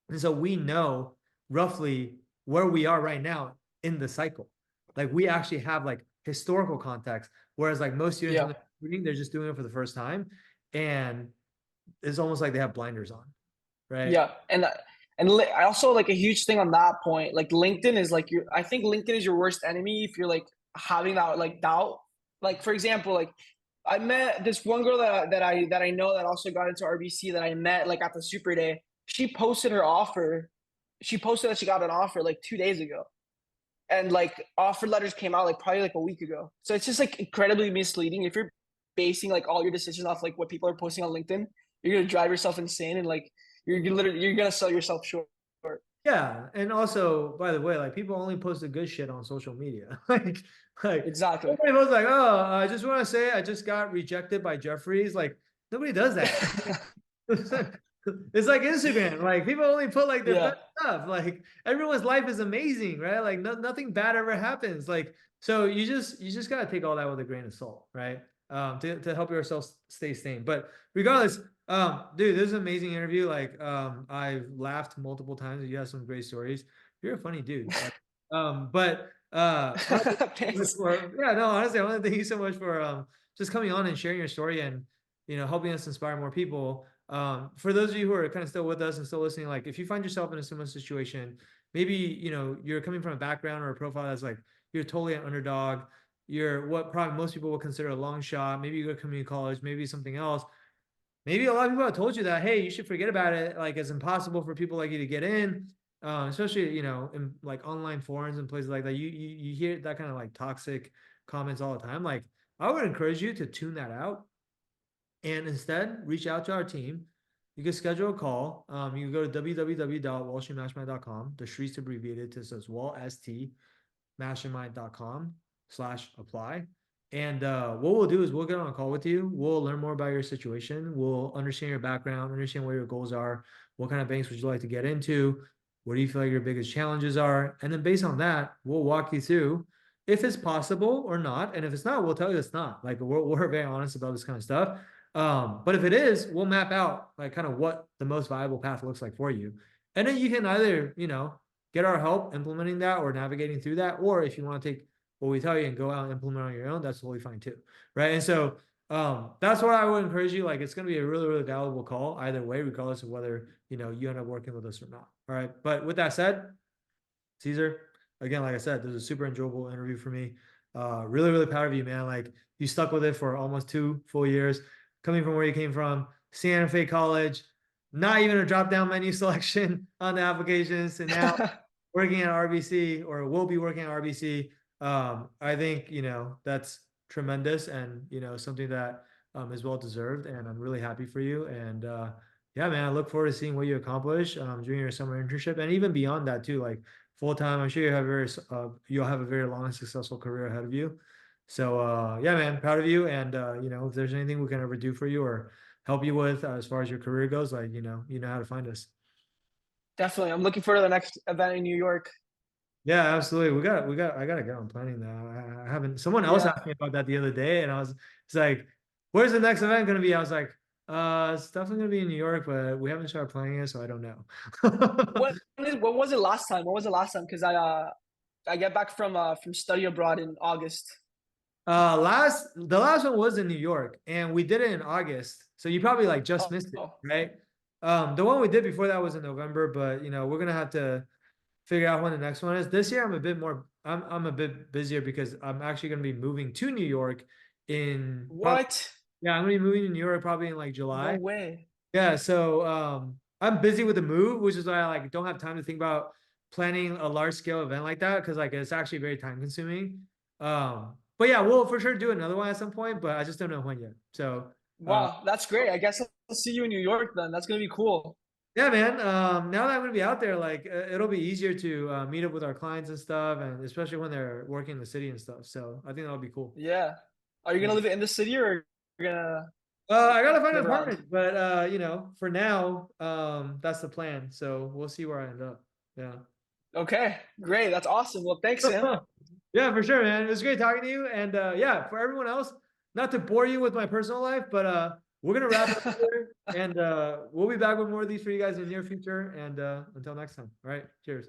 and so we know roughly where we are right now in the cycle. Like we actually have like historical context, whereas like most students when Yeah. they're recruiting, they're just doing it for the first time. And it's almost like they have blinders on, right? Yeah, I also like a huge thing on that point. Like LinkedIn is like your. I think LinkedIn is your worst enemy if you're like having that like doubt. Like for example, like I met this one girl that I know that also got into RBC that I met like at the Super Day. She posted her offer. She posted that she got an offer like 2 days ago, and like offer letters came out like probably like a week ago. So it's just like incredibly misleading. If you're basing like all your decisions off like what people are posting on LinkedIn, you're gonna drive yourself insane, and like you're gonna sell yourself short. Yeah, and also, by the way, like people only post the good shit on social media. Like Exactly. nobody was like, oh, I just want to say I just got rejected by Jeffries. Like nobody does that. It's like Instagram. Like people only put like their Yeah. best stuff. Like everyone's life is amazing, right? Like nothing bad ever happens. Like so you just gotta take all that with a grain of salt, right? To help yourself stay sane. But regardless, dude, this is an amazing interview. Like I've laughed multiple times. You have some great stories. You're a funny dude. Like but I want to thank you so much Thanks. for yeah, no, honestly, I want to thank you so much for just coming on and sharing your story and helping us inspire more people. For those of you who are kind of still with us and still listening, like if you find yourself in a similar situation, maybe you're coming from a background or a profile that's like you're totally an underdog. You're what probably most people would consider a long shot. Maybe you go to community college, maybe something else. Maybe a lot of people have told you that, hey, you should forget about it. Like it's impossible for people like you to get in, especially in like online forums and places like that. You hear that kind of like toxic comments all the time. Like I would encourage you to tune that out and instead reach out to our team. You can schedule a call. You can go to www.wallstreetmastermind.com. The street's abbreviated to says Wall ST mastermind.com/apply. And what we'll do is we'll get on a call with you. We'll learn more about your situation. We'll understand your background, understand what your goals are. What kind of banks would you like to get into? What do you feel like your biggest challenges are? And then based on that, we'll walk you through if it's possible or not. And if it's not, we'll tell you it's not. Like we're very honest about this kind of stuff. But if it is, we'll map out like kind of what the most viable path looks like for you. And then you can either, get our help implementing that or navigating through that. Or if you want to take what we tell you and go out and implement on your own, that's totally fine too. Right. And so that's what I would encourage you. Like it's going to be a really, really valuable call either way, regardless of whether, you end up working with us or not. All right. But with that said, Cesar, again, like I said, this was a super enjoyable interview for me. Really, really proud of you, man. Like you stuck with it for almost 2 full years, coming from where you came from, Santa Fe College, not even a drop down menu selection on the applications, and now working at RBC or will be working at RBC. I think, that's tremendous and, something that is well deserved. And I'm really happy for you. And yeah, man, I look forward to seeing what you accomplish during your summer internship and even beyond that too. Like full time, I'm sure you'll have a very long and successful career ahead of you. So yeah, man, proud of you. And if there's anything we can ever do for you or help you with as far as your career goes, like you know how to find us. Definitely. I'm looking forward to the next event in New York. Yeah, absolutely. I gotta get on planning that. I haven't. Someone else Yeah. asked me about that the other day, and it's like, "Where's the next event gonna be?" I was like, it's definitely gonna be in New York, but we haven't started planning it, so I don't know." When was it last time? When was the last time? Because I get back from study abroad in August. The last one was in New York, and we did it in August, so you probably like just Oh, missed it, oh. right? The one we did before that was in November, but we're gonna have to figure out when the next one is. This year I'm a bit busier because I'm actually gonna be moving to New York in probably What? yeah, I'm gonna be moving to New York probably in like No July. way. Yeah, so I'm busy with the move, which is why I like don't have time to think about planning a large scale event like that because like it's actually very time consuming. But yeah, we'll for sure do another one at some point, but I just don't know when yet. So Wow, that's great. I guess I'll see you in New York then. That's gonna be cool. yeah, man. Now that I'm gonna be out there, like it'll be easier to meet up with our clients and stuff, and especially when they're working in the city and stuff. So I think that'll be cool. Yeah. Are you Yeah. gonna live in the city or you're gonna I gotta find an live around? apartment, but for now, that's the plan. So we'll see where I end up. Yeah. Okay, great. That's awesome. Well, thanks, Sam. Yeah, for sure, man. It was great talking to you. And yeah, for everyone else, not to bore you with my personal life, but we're gonna wrap it up here, and we'll be back with more of these for you guys in the near future. And until next time, all right, cheers.